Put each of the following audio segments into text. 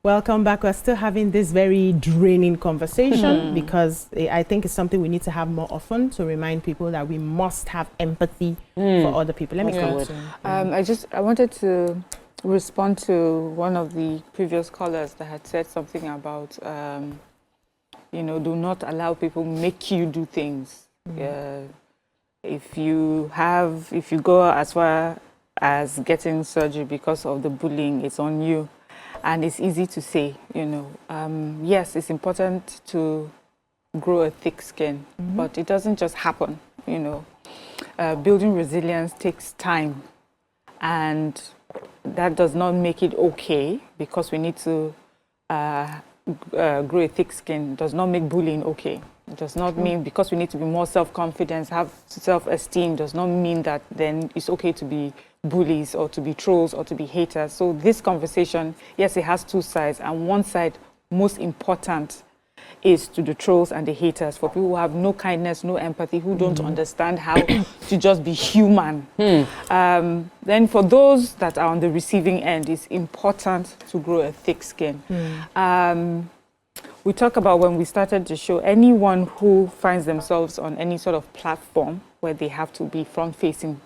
Welcome back. We're still having this very draining conversation because I think it's something we need to have more often to remind people that we must have empathy for other people. Let me go. I wanted to respond to one of the previous callers that had said something about, do not allow people make you do things. If you go as far as getting surgery because of the bullying, it's on you. And it's easy to say, yes, it's important to grow a thick skin, but it doesn't just happen, Building resilience takes time, and that does not make it okay because we need to grow a thick skin. It does not make bullying okay. It does not mean because we need to be more self-confident, have self-esteem, does not mean that then it's okay to be bullies or to be trolls or to be haters. So this conversation, yes, it has two sides, and one side, most important, is to the trolls and the haters, for people who have no kindness, no empathy, who don't understand how to just be human. Then for those that are on the receiving end, it's important to grow a thick skin. We talk about, when we started the show, anyone who finds themselves on any sort of platform where they have to be front-facing,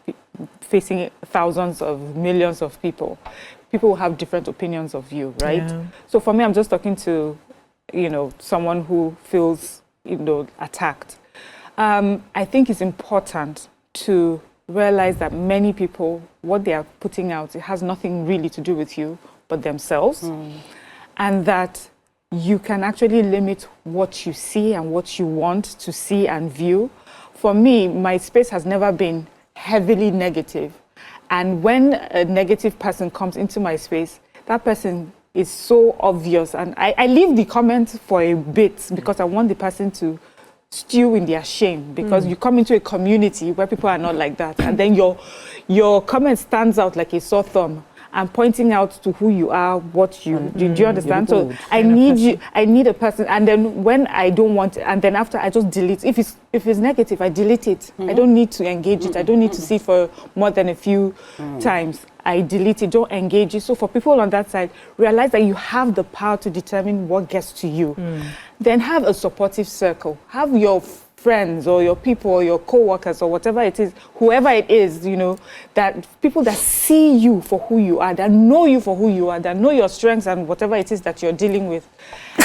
facing thousands of millions of people will have different opinions of you, right? Yeah. So for me, I'm just talking to, someone who feels, attacked. I think it's important to realize that many people, what they are putting out, it has nothing really to do with you but themselves, and that you can actually limit what you see and what you want to see and view. For me, my space has never been heavily negative. And when a negative person comes into my space, that person is so obvious. And I leave the comment for a bit because I want the person to stew in their shame, because you come into a community where people are not like that. And then your comment stands out like a sore thumb and pointing out to who you are, what you do you understand? So I need a person, and then when I don't want it, and then after I just delete. If it's negative, I delete it. I don't need to engage it. I don't need to see it for more than a few times. I delete it, don't engage it. So for people on that side, realize that you have the power to determine what gets to you. Then have a supportive circle. Have your friends or your people or your co-workers or whatever it is, whoever it is, that people that see you for who you are, that know you for who you are, that know your strengths and whatever it is that you're dealing with,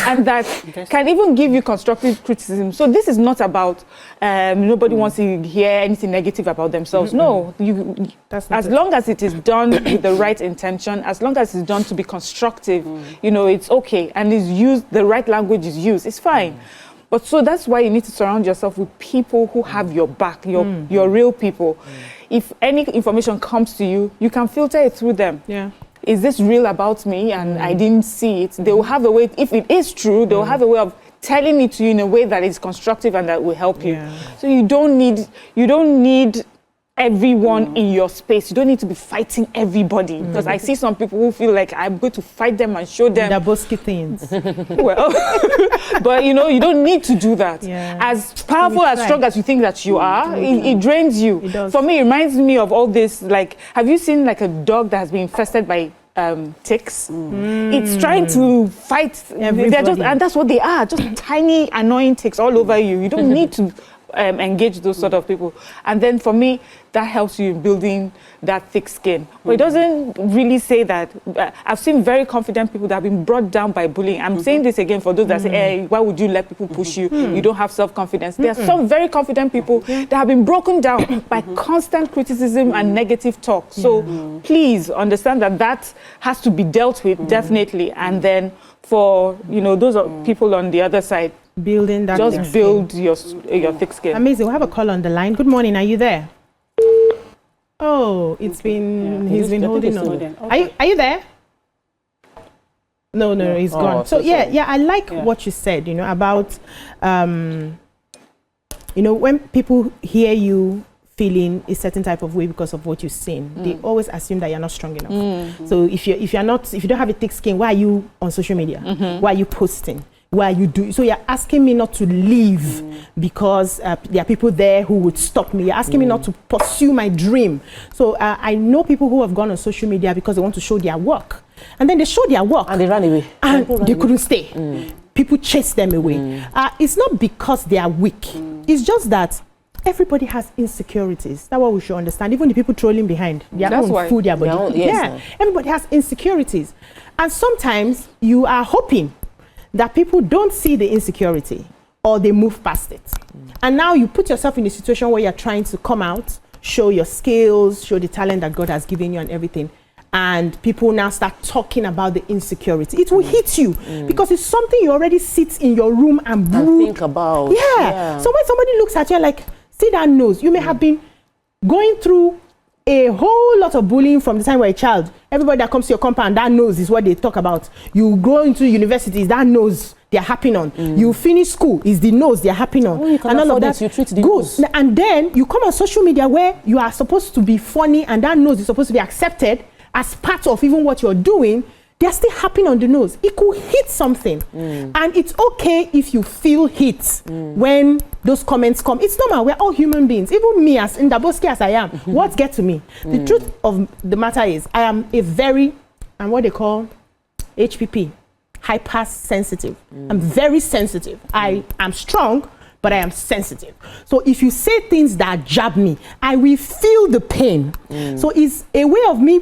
and that can even give you constructive criticism. So this is not about nobody wants to hear anything negative about themselves. No, as long as it is done with the right intention, as long as it's done to be constructive, it's okay, and is used, the right language is used, it's fine. But so that's why you need to surround yourself with people who have your back, your real people. If any information comes to you, you can filter it through them. Yeah. Is this real about me and I didn't see it? They will have a way, if it is true, they will have a way of telling it to you in a way that is constructive and that will help you. So you don't need everyone in your space. You don't need to be fighting everybody, because I see some people who feel like I'm going to fight them and show them the bosky things. Well, but you don't need to do that. As powerful, as strong as you think that you are, it drains you. It does. For me, it reminds me of all this, like, have you seen like a dog that has been infested by ticks? It's trying to fight everybody. And that's what they are, just tiny annoying ticks all over you. You don't need to engage those sort of people. And then for me, that helps you in building that thick skin. But it doesn't really say that. I've seen very confident people that have been brought down by bullying. I'm saying this again for those that say, hey, why would you let people push you? You don't have self-confidence. There are some very confident people that have been broken down by constant criticism and negative talk. So please understand that has to be dealt with, definitely. And then for, those are people on the other side, building that, just build your thick skin. Amazing. We have a call on the line. Good morning. Are you there? Oh, he's been holding on. Okay. Are you there? No, he's gone. So I like what you said, about when people hear you feeling a certain type of way because of what you've seen, they always assume that you're not strong enough. So if you don't have a thick skin, why are you on social media? Why are you posting? Why you do? So you're asking me not to leave because there are people there who would stop me. You're asking me not to pursue my dream. So I know people who have gone on social media because they want to show their work. And then they show their work. And they ran away. And they couldn't stay. People chase them away. It's not because they are weak. It's just that everybody has insecurities. That's what we should understand. Even the people trolling behind, their own food, their body. Everybody has insecurities. And sometimes you are hoping that people don't see the insecurity or they move past it. And now you put yourself in a situation where you're trying to come out, show your skills, show the talent that God has given you and everything. And people now start talking about the insecurity. It will hit you because it's something you already sit in your room and think about. Yeah. So when somebody looks at you like, see that nose, you may have been going through a whole lot of bullying from the time you were a child. Everybody that comes to your compound, that nose is what they talk about. You go into universities, that nose they're happy on. You finish school, is the nose they're happy on. And all of that, you treat the nose. And then you come on social media where you are supposed to be funny and that nose is supposed to be accepted as part of even what you're doing. They're still happy on the nose. It could hit something. And it's okay if you feel hit when those comments come. It's normal. We're all human beings. Even me, as in Daboski as I am, what gets to me? The truth of the matter is I am a very, and what they call HPP, hypersensitive. I'm very sensitive. I am strong, but I am sensitive. So if you say things that jab me, I will feel the pain. So it's a way of me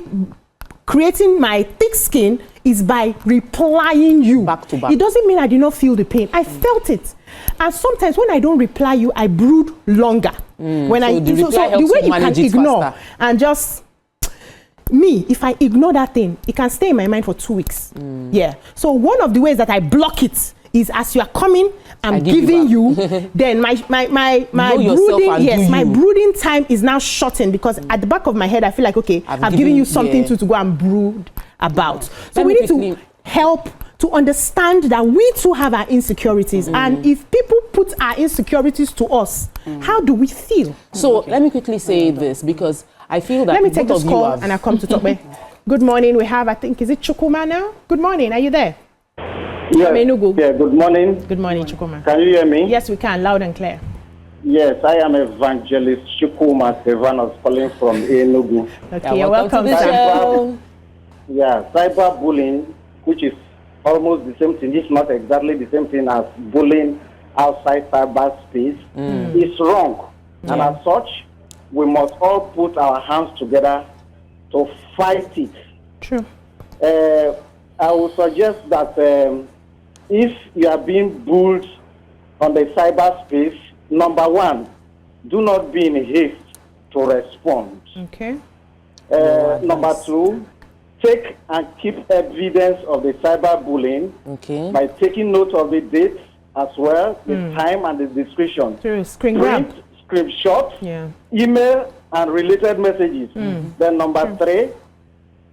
creating my thick skin is by replying you. Back to back. It doesn't mean I did not feel the pain. I felt it. And sometimes when I don't reply you, I brood longer. When so the way you can ignore faster. And just me, if I ignore that thing, it can stay in my mind for 2 weeks. Yeah. So one of the ways that I block it is as you are coming, I'm giving you, then my brooding, my brooding time is now shortened because at the back of my head, I feel like, okay, I've given you something to go and brood about. So we need to help to understand that we too have our insecurities. And if people put our insecurities to us, how do we feel? So let me quickly say this because I feel that let me take this call and I come to talk about. Good morning. We have, I think, is it Chukuma now? Good morning. Are you there? Yes. Yeah, good morning. Good morning, Chukuma. Can you hear me? Yes, we can, loud and clear. Yes, I am Evangelist Chukuma Stevanos calling from Enugu. Okay, you're welcome to the show. Yeah, cyberbullying, which is almost the same thing, if not exactly the same thing as bullying outside cyberspace, is wrong. And as such, we must all put our hands together to fight it. True. I would suggest that if you are being bullied on the cyberspace, number one, do not be in haste to respond. Okay. Number two, take and keep evidence of the cyberbullying by taking note of the date as well, the time and the description. True. Screen grab. Screenshots, email and related messages. Then number three,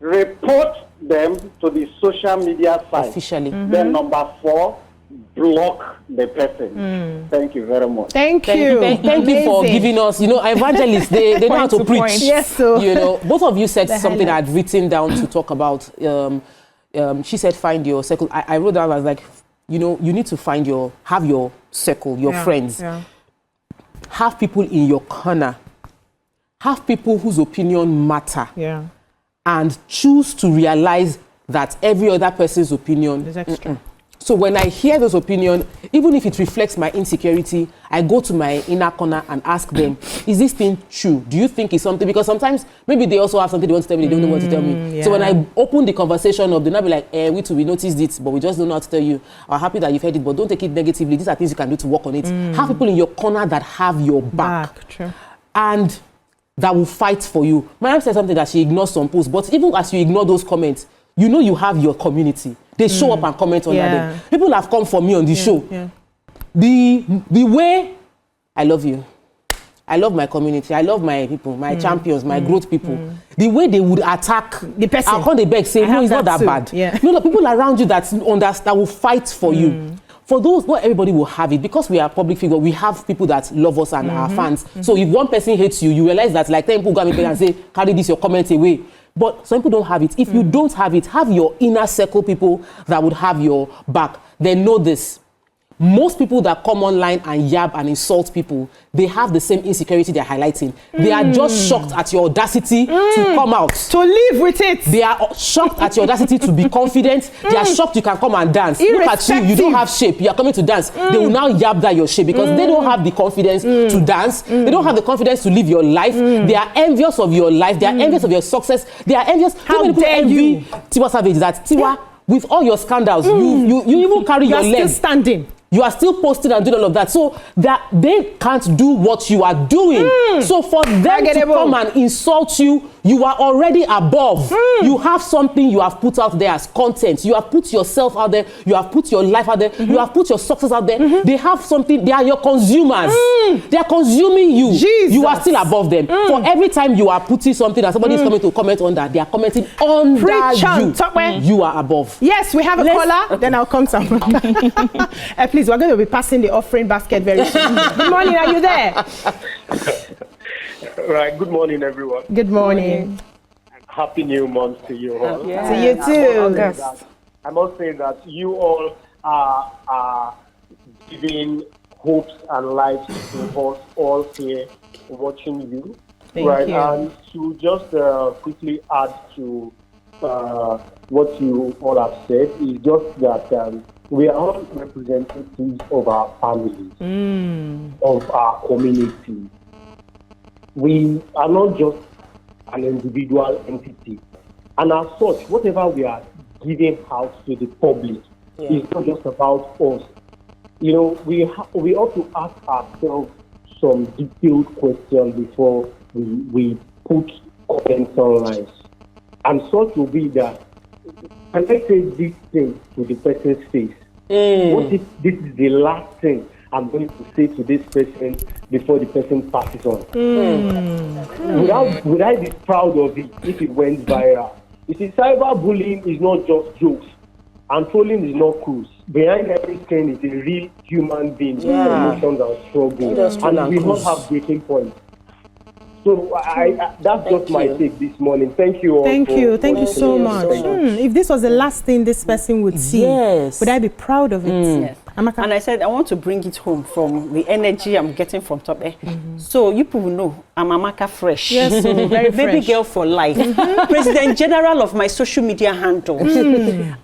report them to the social media site. Officially. Then number four, block the person. Thank you very much. Thank you. Thank you for giving us, evangelists, they know how to preach. Yes, so. Both of you said something I had written down to talk about. She said, find your circle. I wrote down, I was like, you need to have your circle, your friends. Yeah. Have people in your corner. Have people whose opinion matter. Yeah. And choose to realize that every other person's opinion is extra. So when I hear those opinions, even if it reflects my insecurity, I go to my inner corner and ask them, is this thing true? Do you think it's something? Because sometimes maybe they also have something they want to tell me, they don't know what to tell me. Yeah. So when I open the conversation up, they'll not be like, we noticed it, but we just don't know how to tell you. I'm happy that you've heard it, but don't take it negatively. These are things you can do to work on it. Have people in your corner that have your back. True. And that will fight for you. Mariam said something that she ignores some posts, but even as you ignore those comments, you have your community. They show up and comment under them. People have come for me on the show. Yeah. The way I love you, I love my community, I love my people, my champions, my growth people. The way they would attack the person, I'll come the back say, no, it's not that bad. Yeah. No, people around you that will fight for you. For those, not everybody will have it because we are public figure. We have people that love us and are fans. So if one person hates you, you realize that like 10 people go and say, carry this your comment away. But some people don't have it. If you don't have it, have your inner circle people that would have your back. Then know this. most people that come online and yab and insult people, they have the same insecurity they're highlighting. They are just shocked at your audacity to come out. To live with it. They are shocked at your audacity to be confident. They are shocked you can come and dance. Look at you, you don't have shape. You are coming to dance. They will now yab that your shape because they don't have the confidence to dance. They don't have the confidence to live your life. They are envious of your life. They are envious of your success. They are envious. How dare you? Tiwa Savage, that Tiwa, with all your scandals, you even carry your You're legs. still standing. You are still posting and doing all of that. So that they can't do what you are doing. So for them to come and insult you, you are already above. You have something you have put out there as content. You have put yourself out there. You have put your life out there. You have put your success out there. They have something. They are your consumers. They are consuming you. Jesus. You are still above them. For every time you are putting something and somebody is coming to comment on that, they are commenting under you. You are above. Yes, we have a caller. Then I'll come to please, we're going to be passing the offering basket very soon. Good morning, are you there? Right, good morning, everyone. Good morning. Happy new month to you all. To you too. I must say that you all are giving hopes and light to us all here watching you. Thank you. And to just quickly add to what you all have said is just that we are all representatives of our families, of our community. We are not just an individual entity. And as such, whatever we are giving out to the public is not just about us. You know, we ought to ask ourselves some detailed questions before we put comments online. And such will be that, can I say this thing to the person's face? What if this is the last thing I'm going to say to this person before the person passes on? Would I be proud of it if it went viral? You see, cyberbullying is not just jokes, and trolling is not cruise. Behind everything is a real human being with emotions and struggles, and we all have breaking points. So that's just my take this morning. Thank you all. Thank you so much. If this was the last thing this person would see, would I be proud of it? Yes. And I said, I want to bring it home from the energy I'm getting from top. So you people know, I'm Amaka Fresh. Yes, so very fresh. Baby girl for life. President General of my social media handles.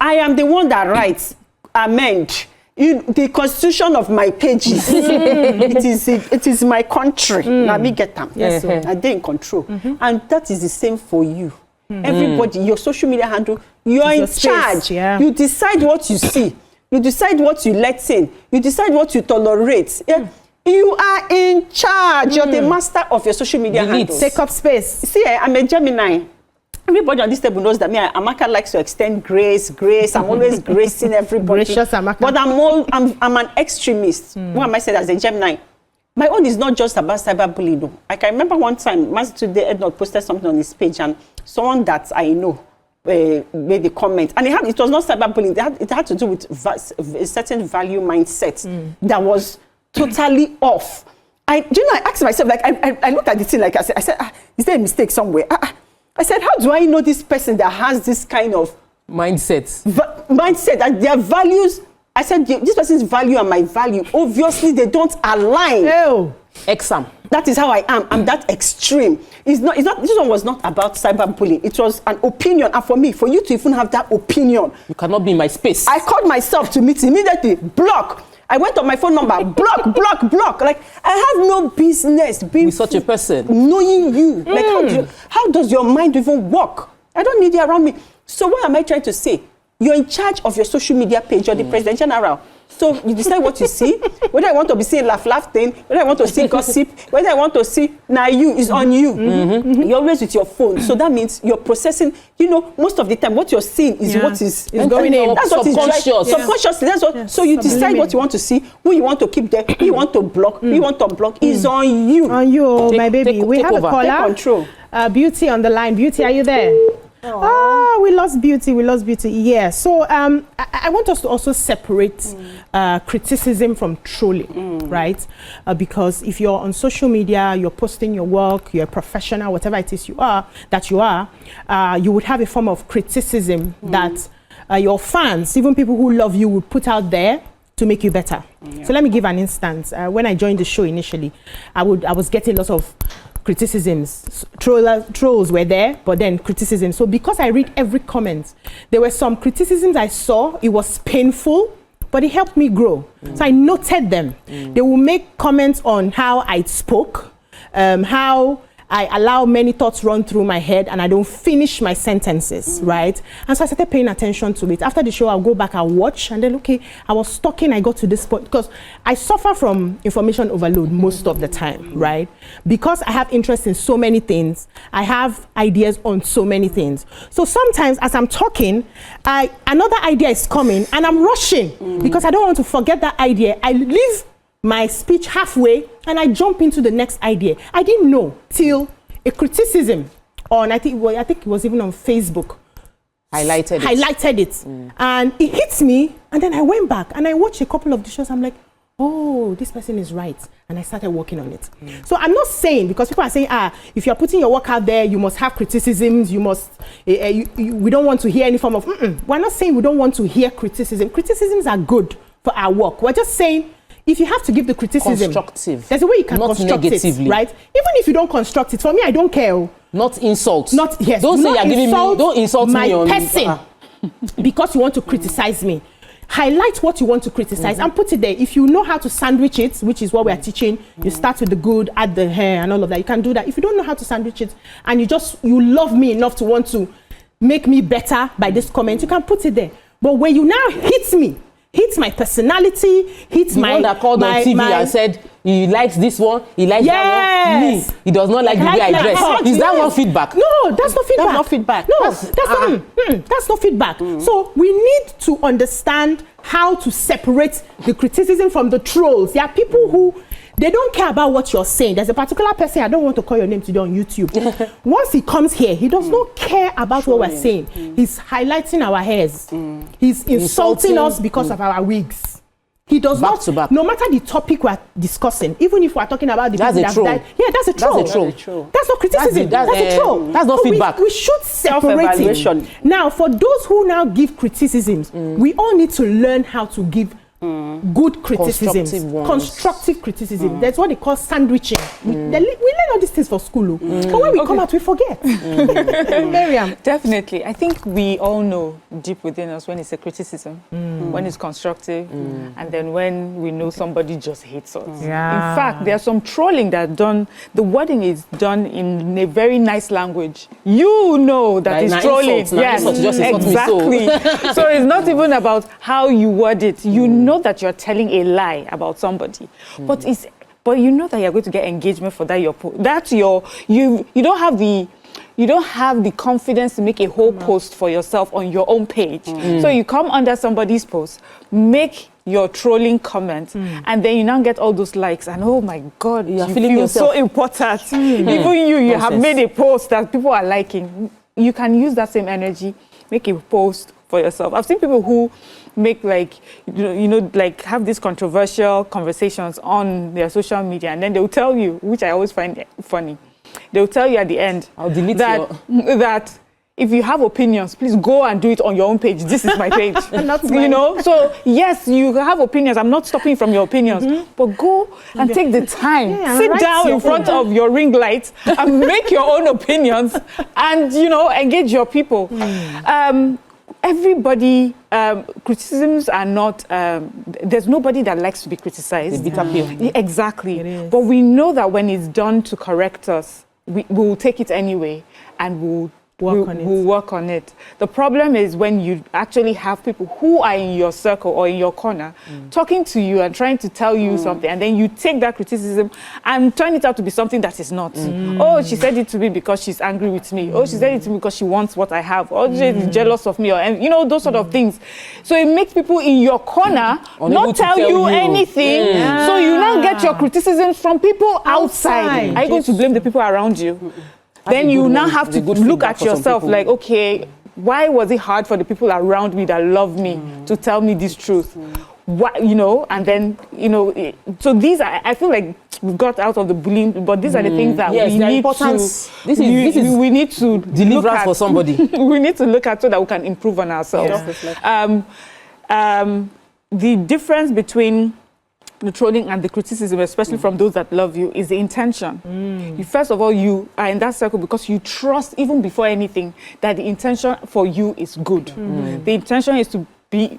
I am the one that writes, amend. The constitution of my pages. It is my country. Now me get them. Yes, I dey in control. And that is the same for you. Everybody, your social media handle, you're in charge. You decide what you see. You decide what you let in. You decide what you tolerate. You are in charge. You're the master of your social media handle. Take up space. See, I'm a Gemini. Everybody on this table knows that Amaka likes to extend grace. I'm always gracing everybody. Gracious Amaka. But I'm an extremist. Why am I saying as a Gemini? My own is not just about cyberbullying though. I can remember one time, Today Ednot posted something on his page and someone that I know made a comment. And it was not cyberbullying. It had to do with a certain value mindset that was totally off. I asked myself, like, I looked at the thing, like I said, is there a mistake somewhere? I said, how do I know this person that has this kind of mindset that their values, I said, this person's value and my value, obviously they don't align. Exam. That is how I am. I'm that extreme. It's not, this one was not about cyberbullying. It was an opinion. And for me, for you to even have that opinion, you cannot be in my space. I called myself to meet immediately, block. I went on my phone number, block. Like, I have no business being with such a person. Knowing you. Like, how does your mind even work? I don't need you around me. So what am I trying to say? You're in charge of your social media page. You're the President General. So you decide what you see. Whether I want to be seeing laugh thing, whether I want to see gossip, whether I want to see you is on you. You're always with your phone. So that means you're processing, most of the time what you're seeing is what is going in. That's what is subconscious. Subconsciously. That's what. So you decide what you want to see, who you want to keep there, who you want to block, who you want to unblock is on you. On you, my baby. We have a caller. Take control. Beauty on the line. Beauty, are you there? We lost Beauty. Yeah. So I want us to also separate criticism from trolling, right? Because if you're on social media, you're posting your work, you're a professional, whatever it is you would have a form of criticism that your fans, even people who love you, would put out there to make you better. So let me give an instance. When I joined the show initially, I was getting lots of criticisms. Trolls were there, but then criticism. So because I read every comment, there were some criticisms I saw. It was painful, but it helped me grow. So I noted them. They will make comments on how I spoke, how I allow many thoughts run through my head and I don't finish my sentences, right? And so I started paying attention to it. After the show, I'll go back, I'll watch, and then, okay, I was talking, I got to this point, because I suffer from information overload most of the time, right? Because I have interest in so many things, I have ideas on so many things. So sometimes as I'm talking, another idea is coming and I'm rushing because I don't want to forget that idea. I leave my speech halfway and I jump into the next idea. I didn't know till a criticism on, I think it was even on Facebook, highlighted it. And it hits me, and then I went back and I watched a couple of the shows. I'm like, oh, this person is right, and I started working on it. So I'm not saying, because people are saying, if you're putting your work out there, you must have criticisms, you must, we don't want to hear any form of, we're not saying we don't want to hear criticism. Criticisms are good for our work. We're just saying, if you have to give the criticism, constructive. There's a way you can not construct negatively. it, right? Even if you don't construct it, for me, I don't care. Not insult. Not, yes. Don't say you're giving me, don't insult my me on person because you want to criticize me. Highlight what you want to criticize and put it there. If you know how to sandwich it, which is what we are teaching, you start with the good, add the hair and all of that. You can do that. If you don't know how to sandwich it and you love me enough to want to make me better by this comment, you can put it there. But when you now hit me, hits my personality, hits the one that called on TV and said he likes this one, he likes that one. Me, he does not like the way I dress. Is that one feedback? No, that's not feedback. That's not feedback. No, that's not feedback. So we need to understand how to separate the criticism from the trolls. There are people who they don't care about what you're saying. There's a particular person, I don't want to call your name today on YouTube. Once he comes here, he does not care about what we're saying. He's highlighting our hairs. He's insulting us because of our wigs. He does not, no matter the topic we're discussing, even if we're talking about the people that have died. Yeah, that's a troll. That's a troll. That's not criticism. That's a troll. That's not feedback. We should separate it. Now, for those who now give criticisms, we all need to learn how to give good criticism, constructive criticism. That's what they call sandwiching. We learn all these things for school, but when we come out, we forget. Mariam. Definitely. I think we all know deep within us when it's a criticism, when it's constructive, and then when we know somebody just hates us. In fact, there's some trolling that done, the wording is done in a very nice language. You know that it's trolling. Yes, exactly. So it's not even about how you word it. You know that you're telling a lie about somebody, but you know that you're going to get engagement for that. You don't have the confidence to make a whole post for yourself on your own page. So you come under somebody's post, make your trolling comment, and then you now get all those likes, and oh my God, you feel so important. Even you have made a post that people are liking. You can use that same energy, make a post for yourself. I've seen people who make like have these controversial conversations on their social media, and then they'll tell you, which I always find funny, they'll tell you at the end that if you have opinions, please go and do it on your own page. This is my page. So yes, you have opinions. I'm not stopping you from your opinions, but go and take the time, sit down in front of your ring light and make your own opinions, and engage your people. Everybody, criticisms are not, there's nobody that likes to be criticized. The bitter pill. Exactly. But we know that when it's done to correct us, we will take it anyway, and we'll work on it. The problem is when you actually have people who are in your circle or in your corner talking to you and trying to tell you something, and then you take that criticism and turn it out to be something that is not. Oh, she said it to me because she's angry with me. Oh, she said it to me because she wants what I have. Or she's jealous of me, or those sort of things. So it makes people in your corner not tell you anything. So you now get your criticisms from people outside. Are you going to blame the people around you? Then you now have to look at yourself like, okay, why was it hard for the people around me that love me to tell me this truth? What, and then, so these are, I feel like we got out of the bullying, but these are the things that we need to, we need to look at for somebody. We need to look at so that we can improve on ourselves. the difference between the trolling and the criticism, especially from those that love you, is the intention. You, first of all, you are in that circle because you trust, even before anything, that the intention for you is good. The intention is to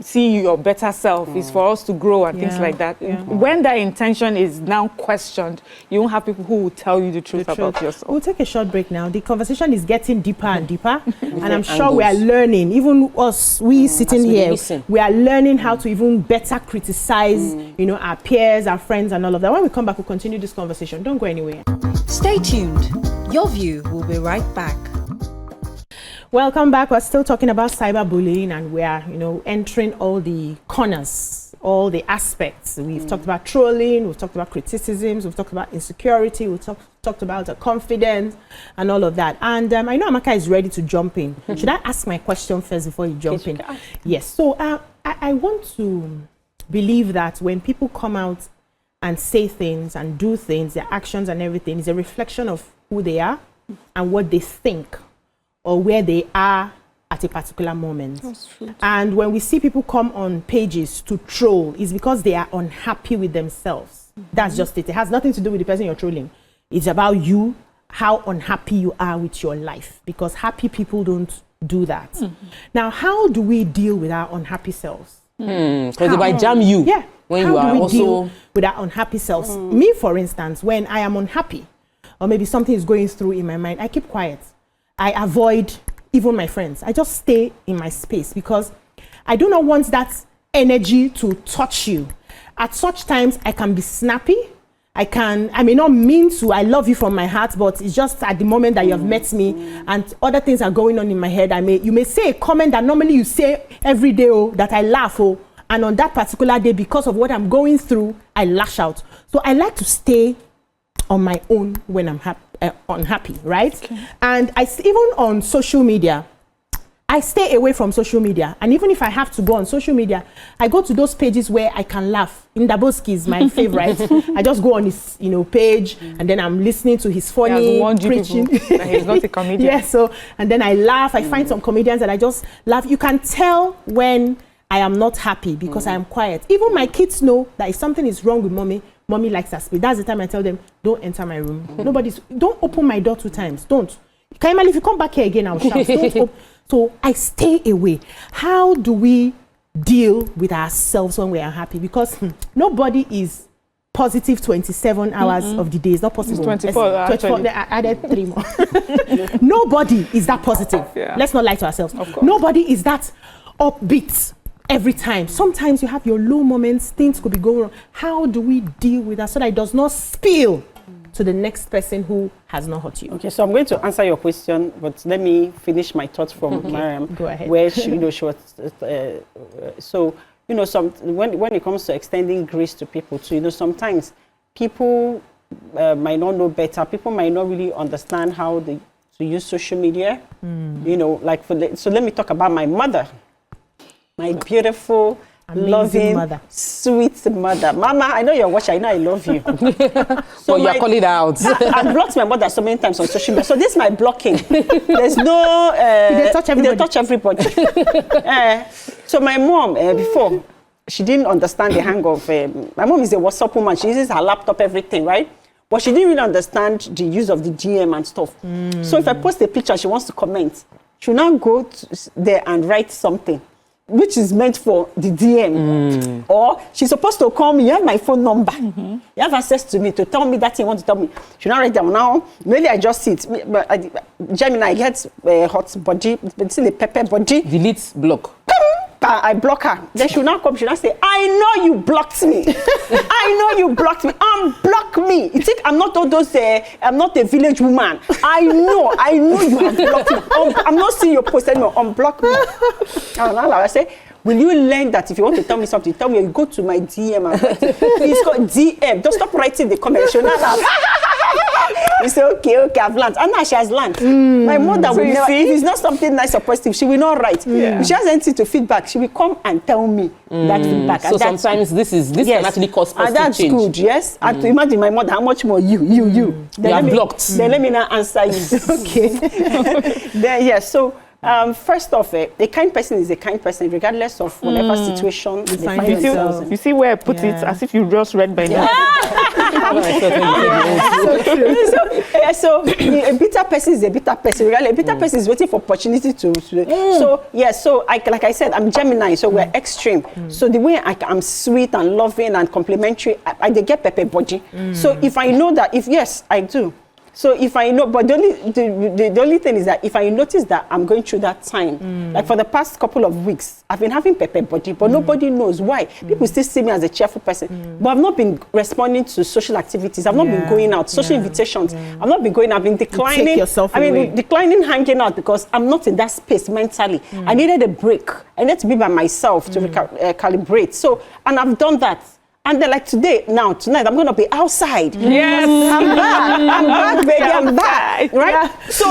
see your better self, is for us to grow and things like that. When that intention is now questioned, you won't have people who will tell you the truth about yourself. We'll take a short break now. The conversation is getting deeper and deeper, and I'm sure we are learning, even us, we sitting here, we are learning how to even better criticize, you know, our peers, our friends, and all of that. When we come back, we'll continue this conversation. Don't go anywhere. Stay tuned. Your View will be right back. Welcome back. We're still talking about cyberbullying, and we are, you know, entering all the corners, all the aspects. We've talked about trolling, we've talked about criticisms, we've talked about insecurity, we've talked about confidence and all of that. And I know Amaka is ready to jump in. Should I ask my question first before you jump in? Yes. So I want to believe that when people come out and say things and do things, their actions and everything is a reflection of who they are and what they think, or where they are at a particular moment. And when we see people come on pages to troll, it's because they are unhappy with themselves. That's just it. It has nothing to do with the person you're trolling. It's about you, how unhappy you are with your life, because happy people don't do that. Now, how do we deal with our unhappy selves? Because they might jam you. Yeah. When how you are do we also deal with our unhappy selves? Me, for instance, when I am unhappy, or maybe something is going through in my mind, I keep quiet. I avoid even my friends. I just stay in my space because I do not want that energy to touch you. At such times, I can be snappy. I may not mean to, I love you from my heart, but it's just at the moment that you have met me and other things are going on in my head. You may say a comment that normally you say every day, that I laugh, and on that particular day, because of what I'm going through, I lash out. So I like to stay on my own when I'm unhappy, right? Okay. And even on social media, I stay away from social media. And even if I have to go on social media, I go to those pages where I can laugh. Ndaboski is my favorite. I just go on his, page, and then I'm listening to his funny preaching. He's not a comedian. And then I laugh. I find some comedians and I just laugh. You can tell when I am not happy because I am quiet. Even my kids know that if something is wrong with mommy likes her space. That's the time I tell them, don't enter my room. Don't open my door 2 times. Don't. Kaimali, if you come back here again, I'll shout. So I stay away. How do we deal with ourselves when we are happy? Because nobody is positive 27 hours of the day. It's not possible. It's 24. 24 I added 3 more. Nobody is that positive. Yeah. Let's not lie to ourselves. Nobody is that upbeat every time. Sometimes you have your low moments, things could be going wrong. How do we deal with that so that it does not spill to the next person who has not hurt you? Okay, so I'm going to answer your question, but let me finish my thoughts from Mariam. Go ahead. Where she was, when it comes to extending grace to people too, sometimes people might not know better. People might not really understand how to use social media. So let me talk about my mother. My beautiful, amazing loving, mother. Sweet mother. Mama, I know you're watching. I know I love you. So you're calling out. I've blocked my mother so many times on social media. So this is my blocking. There's no... they touch everybody. They touch everybody. So my mom, before, she didn't understand the hang of... my mom is a WhatsApp woman. She uses her laptop, everything, right? But she didn't really understand the use of the DM and stuff. So if I post a picture, she wants to comment. She'll now go there and write something which is meant for the DM. Or she's supposed to call me, you have my phone number. You have access to me to tell me that you want to tell me. She not write down now. Maybe I just see it. But Gemini gets hot body, it's the pepper body. Delete, block. I block her. Then she'll now come, she'll now say, I know you blocked me. I know you blocked me. Unblock me. You think I'm not all those, I'm not a village woman. I know you have blocked me. I'm not seeing your post anymore. Unblock me. I say, will you learn that if you want to tell me something, tell me, you go to my DM and write it. It's called DM. Don't stop writing the comment. She'll not laugh. You say, okay, I've learned. And now she has learned. My mother will never, if it's not something nice or positive, she will not write. If she has anything to feedback, she will come and tell me that feedback. So sometimes this can actually cause positive change. And that's good, yes. And to imagine my mother, how much more you. You have blocked. Then let me now answer you. Okay. Then, yes, so First off, a kind person is a kind person, regardless of whatever situation they find themselves in. You see where I put it, as if you just read by now. So a bitter person is a bitter person. Really, a bitter person is waiting for opportunity to. So like I said, I'm Gemini, so we're extreme. So the way I'm sweet and loving and complimentary, I get pepper body. So if I know that, yes, I do. So if I know, but the only thing is that if I notice that I'm going through that time, like for the past couple of weeks, I've been having pepper body, but nobody knows why. People still see me as a cheerful person, but I've not been responding to social activities. I've not been going out, social invitations. I've not been going. I've been declining. Take yourself away. Declining hanging out because I'm not in that space mentally. I needed a break. I needed to be by myself to calibrate. So, and I've done that. And then like tonight, I'm going to be outside. Yes. I'm back, baby, I'm back. Right? So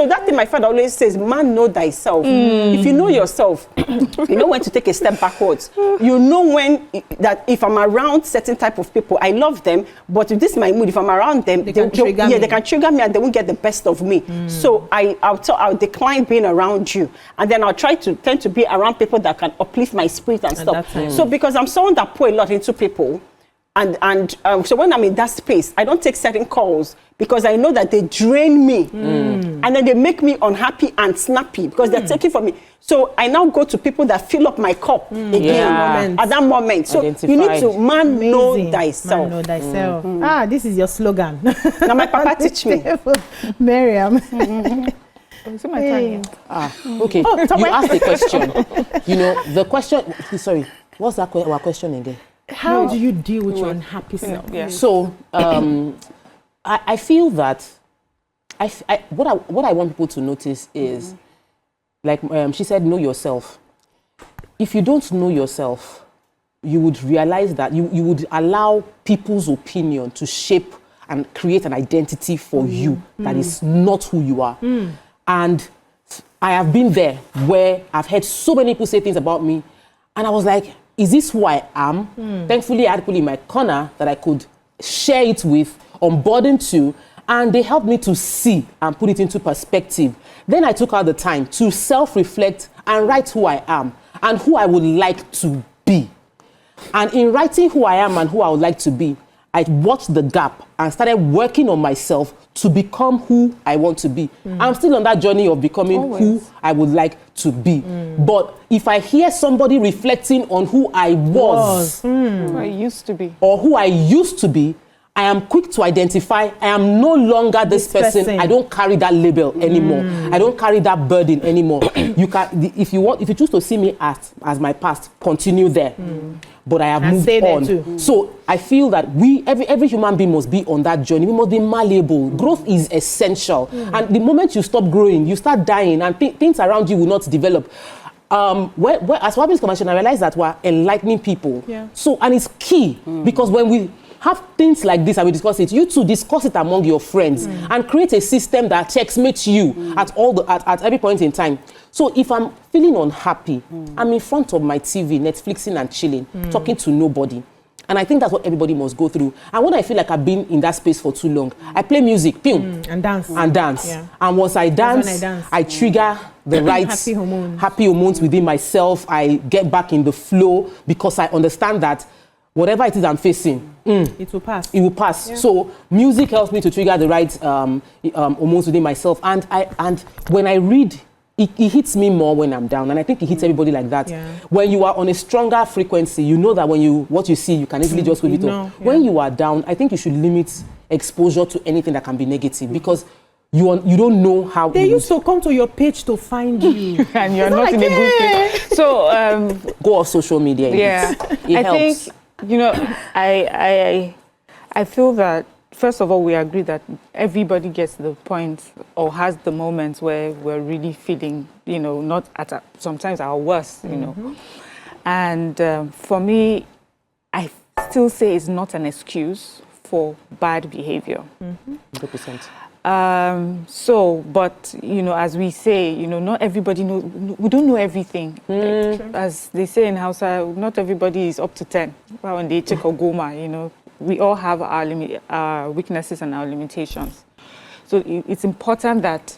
that thing my father always says, man, know thyself. If you know yourself, you know when to take a step backwards. You know when, that if I'm around certain type of people, I love them, but if this is my mood, if I'm around them, they can trigger me and they won't get the best of me. So I'll decline being around you. And then I'll tend to be around people that can uplift my spirit and stuff. So because I'm someone that pour a lot into people, and so when I'm in that space, I don't take certain calls because I know that they drain me, and then they make me unhappy and snappy because they're taking from me. So I now go to people that fill up my cup again at that moment. So you need to know thyself. Man know thyself. This is your slogan. Now my papa teach me. Mariam. Is it my turn? Okay. You asked the question. You know, the question, sorry, what's that our question again? How do you deal with your unhappy self? Yeah. So, I feel that what I want people to notice is, like she said, know yourself. If you don't know yourself, you would realize that you would allow people's opinion to shape and create an identity for you that is not who you are. And I have been there where I've heard so many people say things about me, and I was like, is this who I am? Thankfully, I had people in my corner that I could share it with, unburden to, and they helped me to see and put it into perspective. Then I took out the time to self-reflect and write who I am and who I would like to be. And in writing who I am and who I would like to be, I watched the gap and started working on myself to become who I want to be. I'm still on that journey of becoming who I would like to be. But if I hear somebody reflecting on who I was, Who I used to be, or who I used to be, I am quick to identify I am no longer this person. I don't carry that label anymore. I don't carry that burden anymore. You can, if you choose to see me as my past, continue there. But I have moved on. So I feel that every human being must be on that journey. We must be malleable. Growth is essential. And the moment you stop growing, you start dying, and things around you will not develop. As Wabi's conversation, I realized that we're enlightening people. So, and it's key because when we have things like this and we discuss it, you too discuss it among your friends and create a system that checkmates you at every point in time. So if I'm feeling unhappy, I'm in front of my TV, Netflixing and chilling, talking to nobody. And I think that's what everybody must go through. And when I feel like I've been in that space for too long, I play music, and dance. Yeah. And once I dance, I trigger the right happy hormones within myself. I get back in the flow because I understand that whatever it is I'm facing, it will pass. It will pass. Yeah. So music helps me to trigger the right hormones within myself. And when I read, it hits me more when I'm down, and I think it hits everybody like that. Yeah. When you are on a stronger frequency, you know that what you see, you can easily just wave it off. Yeah. When you are down, I think you should limit exposure to anything that can be negative because you don't know how. They used to come to your page to find you, and you're not in a good place. So go off social media. Yeah, it helps. Think, you know, I feel that. First of all, we agree that everybody gets to the point or has the moments where we're really feeling, not at sometimes our worst, know. And for me, I still say it's not an excuse for bad behavior. 100%. But, as we say, not everybody knows, we don't know everything. As they say in Hausa, not everybody is up to 10. When they check or goma, we all have our weaknesses and our limitations. So it's important that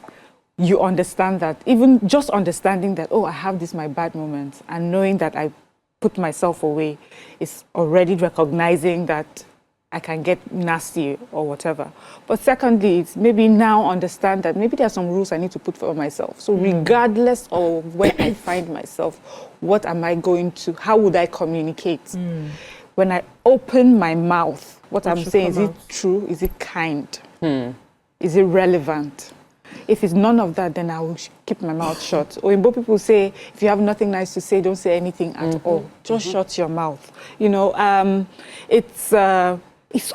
you understand that, even just understanding that, oh, I have this my bad moments, and knowing that I put myself away is already recognizing that I can get nasty or whatever. But secondly, it's maybe now understand that maybe there are some rules I need to put for myself. So regardless of where I find myself, what am I going to, how would I communicate? When I open my mouth, what I'm saying, is it true? Is it kind? Is it relevant? If it's none of that, then I will keep my mouth shut. Or people say, if you have nothing nice to say, don't say anything at all. Just shut your mouth. You know, it's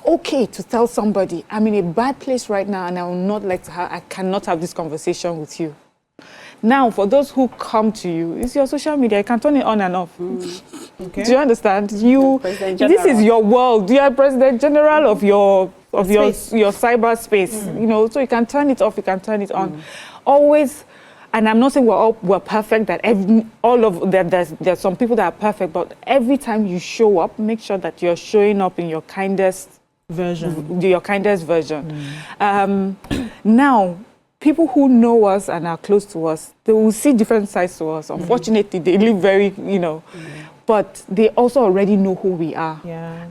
okay to tell somebody, I'm in a bad place right now, and I will not like to I cannot have this conversation with you. Now, for those who come to you, it's your social media. You can turn it on and off. Okay. Do you understand? This is your world. You are President General of your cyber space. You know, so you can turn it off. You can turn it on. Always. And I'm not saying we're perfect. That there's some people that are perfect. But every time you show up, make sure that you're showing up in your kindest version. Now, people who know us and are close to us, they will see different sides to us. Unfortunately, they live very, but they also already know who we are.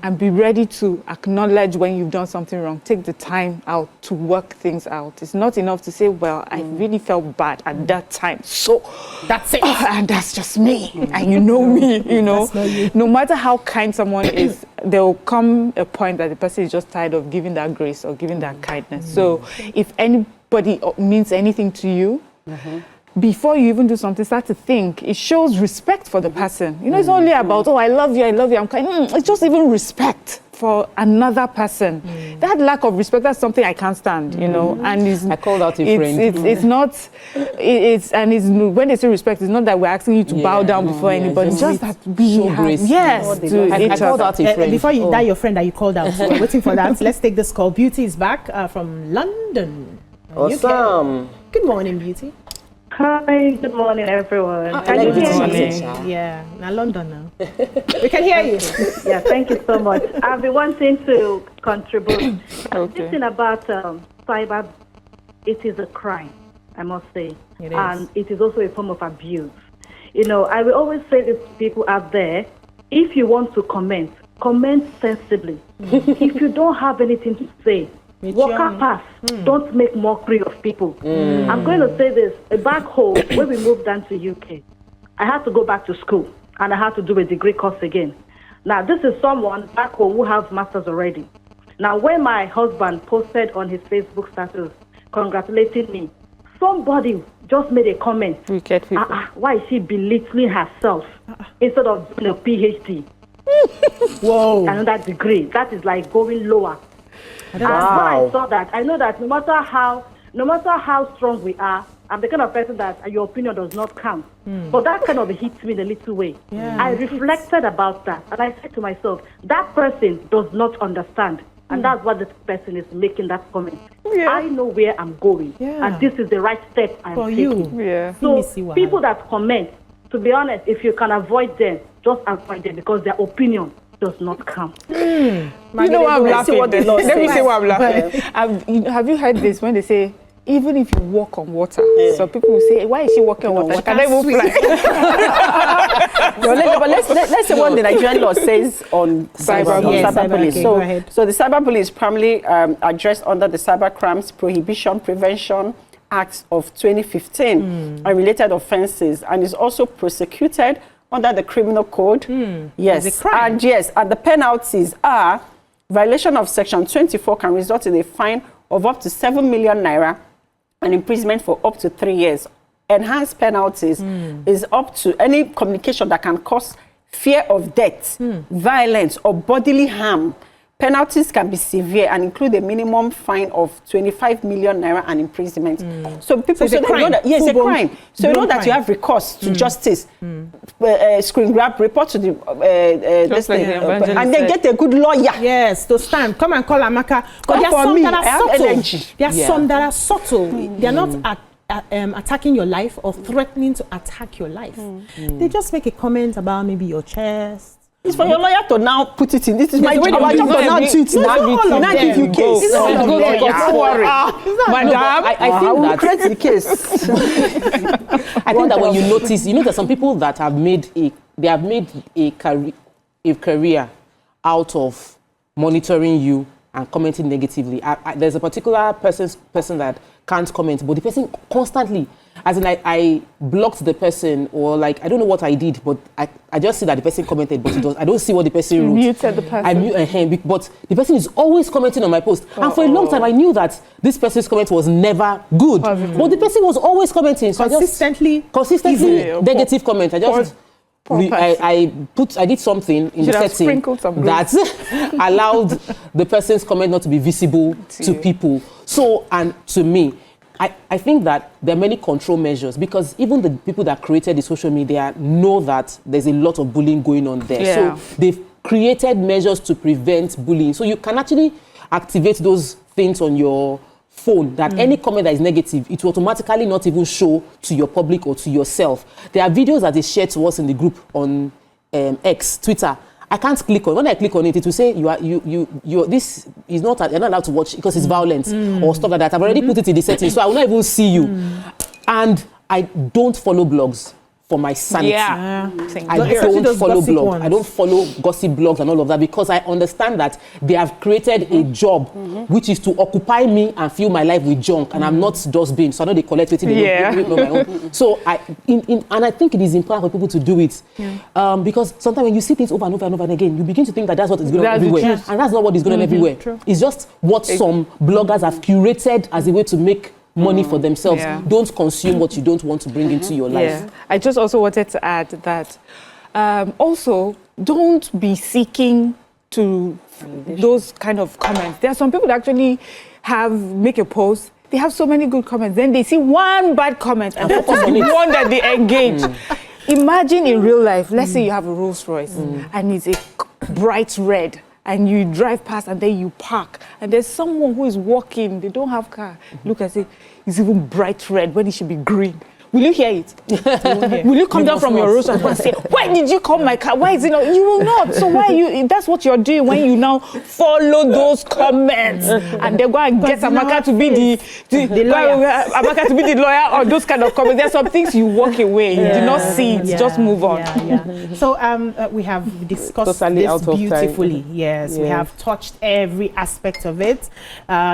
And be ready to acknowledge when you've done something wrong. Take the time out to work things out. It's not enough to say, well, I really felt bad at that time, so that's it. And that's just me. And you know me, No matter how kind someone is, there will come a point that the person is just tired of giving that grace or giving that kindness. So if anybody means anything to you, before you even do something, start to think. It shows respect for the person. It's only about, oh, I love you, I'm kind. It's just even respect for another person. That lack of respect, that's something I can't stand, And I called out a friend. When they say respect, it's not that we're asking you to bow down before anybody. Just that we have. Yes. I called out a friend. Before you die, your friend that you called out. So we're waiting for that. Let's take this call. Beauty is back from London. Awesome. Good morning, Beauty. Hi, good morning, everyone. Can you hear me? Yeah, now London now. We can hear you. Yeah, thank you so much. I've been wanting to contribute. This thing about cyber, it is a crime, I must say. It is. And it is also a form of abuse. I will always say this to people out there, if you want to comment sensibly. If you don't have anything to say, walk up past. Don't make mockery of people. I'm going to say this. Back home, when we moved down to UK, I had to go back to school and I had to do a degree course again. Now, this is someone back home who has masters already. Now, when my husband posted on his Facebook status congratulating me, somebody just made a comment. Why is she belittling herself instead of doing a PhD? Whoa. Another degree. That is like going lower. And when I saw that, I know that no matter how strong we are, I'm the kind of person that your opinion does not count. But that kind of hits me in a little way. I reflected about that, and I said to myself, that person does not understand. And that's what this person is making that comment. I know where I'm going, and this is the right step I'm taking. So people that comment, to be honest, if you can avoid them, just avoid them, because their opinion does not count. You know why I'm laughing? Let me say why I'm laughing. Have you heard this when they say, even if you walk on water, so people will say, why is she walking on water? Can I even fly? But let's say what the Nigerian law says on cyberbullying. So the cyberbullying is primarily addressed under the Cyber Crimes Prohibition Prevention Act of 2015 and related offences, and is also prosecuted under the criminal code. Yes. And and the penalties are violation of section 24 can result in a fine of up to 7 million naira and imprisonment for up to 3 years. Enhanced penalties is up to any communication that can cause fear of death, violence, or bodily harm. Penalties can be severe and include a minimum fine of 25 million naira and imprisonment. So people say that it's a crime. So you know that you have recourse to justice, screen grab, report to the this thing, and then get a good lawyer. Yes, to stand. Come and call Amaka. Because there are some that are subtle. There are some that are subtle. They are not attacking your life or threatening to attack your life. They just make a comment about maybe your chest, It's for your lawyer to now put it in. This is my job. I just now tweet now give you case. It's all of them. Don't worry. Madam, I think that create the case. I think that when you notice, there's some people that have made a career out of monitoring you and commenting negatively. There's a particular person that can't comment, but the person constantly, as in I blocked the person, or like I don't know what I did, but I just see that the person commented, but I don't see what the person wrote. Muted the person. I mute him, but the person is always commenting on my post. And for a long time, I knew that this person's comment was never good, but the person was always commenting. So consistently negative comment. I just. I did something in the setting that allowed the person's comment not to be visible to people. So, and to me, I think that there are many control measures, because even the people that created the social media know that there's a lot of bullying going on there. Yeah. So they've created measures to prevent bullying. So you can actually activate those things on your phone, that any comment that is negative, it will automatically not even show to your public or to yourself. There are videos that is shared to us in the group on X, Twitter. I can't click on. When I click on it, it will say this is not. You're not allowed to watch because it's violent or stuff like that. I've already put it in the settings, so I will not even see you. And I don't follow blogs for my sanity. Yeah. I don't follow blogs. I don't follow gossip blogs and all of that, because I understand that they have created a job which is to occupy me and fill my life with junk, and I'm not dustbin, so I know they collect it. My own. So and I think it is important for people to do it, because sometimes when you see things over and over and over again, you begin to think that that's what is going on everywhere, and that's not what is going on everywhere. True. It's just what some bloggers have curated as a way to make money for themselves. Don't consume what you don't want to bring into your life. I just also wanted to add that also don't be seeking to those kind of comments. There are some people that actually make a post, they have so many good comments, then they see one bad comment and that's the one that they engage. Imagine in real life, let's say you have a Rolls Royce and it's a bright red, and you drive past and then you park, and there's someone who is walking, they don't have car. Look and say, it's even bright red when it should be green. Will you hear it? Will you come down from your road and say, why did you call my car? Why is it not? You will not. So why that's what you're doing when you now follow those comments and they go and get Amaka to be the lawyer. Amaka to be the lawyer, or those kind of comments. There's some things you walk away. You do not see it. Just move on. So we have discussed this beautifully. Yes, we have touched every aspect of it.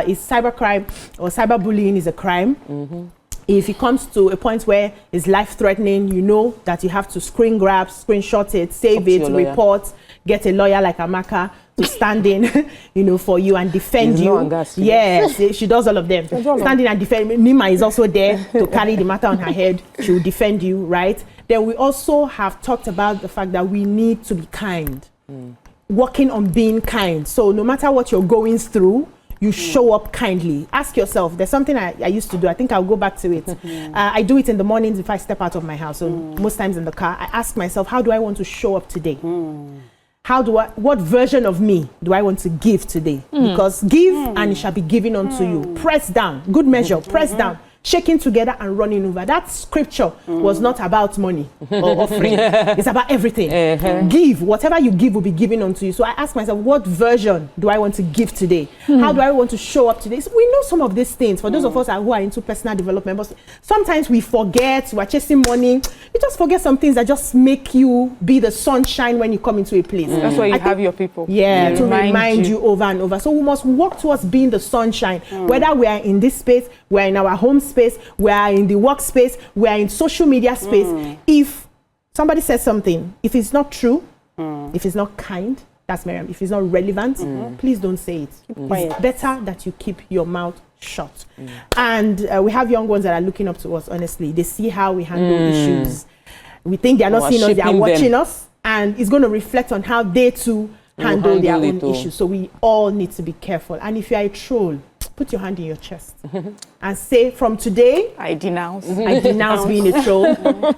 Is cybercrime or cyberbullying is a crime. If it comes to a point where it's life-threatening, you know that you have to screen grab, screenshot it, save it, report, get a lawyer like Amaka to stand in, for you and defend you. Yes, she does all of them. Standing and defend. Nima is also there to carry the matter on her head. She will defend you, right? Then we also have talked about the fact that we need to be kind. Working on being kind. So no matter what you're going through, you show up kindly. Ask yourself, there's something I used to do. I think I'll go back to it. I do it in the mornings if I step out of my house. So most times in the car, I ask myself, how do I want to show up today? What version of me do I want to give today? Because give and it shall be given unto you. Press down, good measure, press down. Shaking together and running over. That scripture was not about money or offering. It's about everything. Give. Whatever you give will be given unto you. So I ask myself, what version do I want to give today? How do I want to show up today? So we know some of these things. For those of us who are into personal development, but sometimes we forget, we're chasing money. You just forget some things that just make you be the sunshine when you come into a place. That's why you have your people. Yeah, to remind you over and over. So we must work towards being the sunshine. Whether we are in this space, we're in our home space, we are in the workspace, we are in social media space. If somebody says something, if it's not true, if it's not kind, that's Mariam, if it's not relevant, please don't say it. It's better that you keep your mouth shut. And we have young ones that are looking up to us, honestly. They see how we handle issues. We think they are not seeing us, they are watching us, and it's going to reflect on how they too handle their own issues. So we all need to be careful. And if you are a troll, put your hand in your chest and say, from today, I denounce. I denounce being a troll.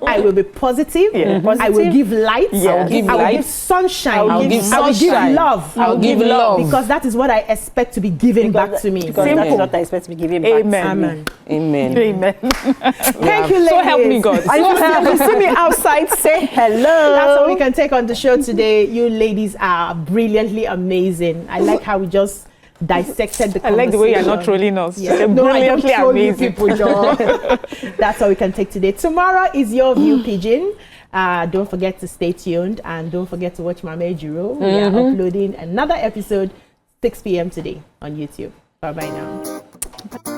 I will be positive. I will give light. I will give sunshine. I will give love. I will give love. Because that is what I expect to be given back to me. Because that is what I expect to be given back to me. Amen. Amen. Amen. Thank you, ladies. So help me God. You see me outside, say hello. That's all we can take on the show today. You ladies are brilliantly amazing. I like how we just dissected the conversation. I like the way you're not trolling us. Yeah. You're No, I don't brilliantly troll you amazing. people, That's all we can take today. Tomorrow is your view, Pigeon. Don't forget to stay tuned and don't forget to watch Mama Ejiro. We are uploading another episode 6 p.m. today on YouTube. Bye-bye now.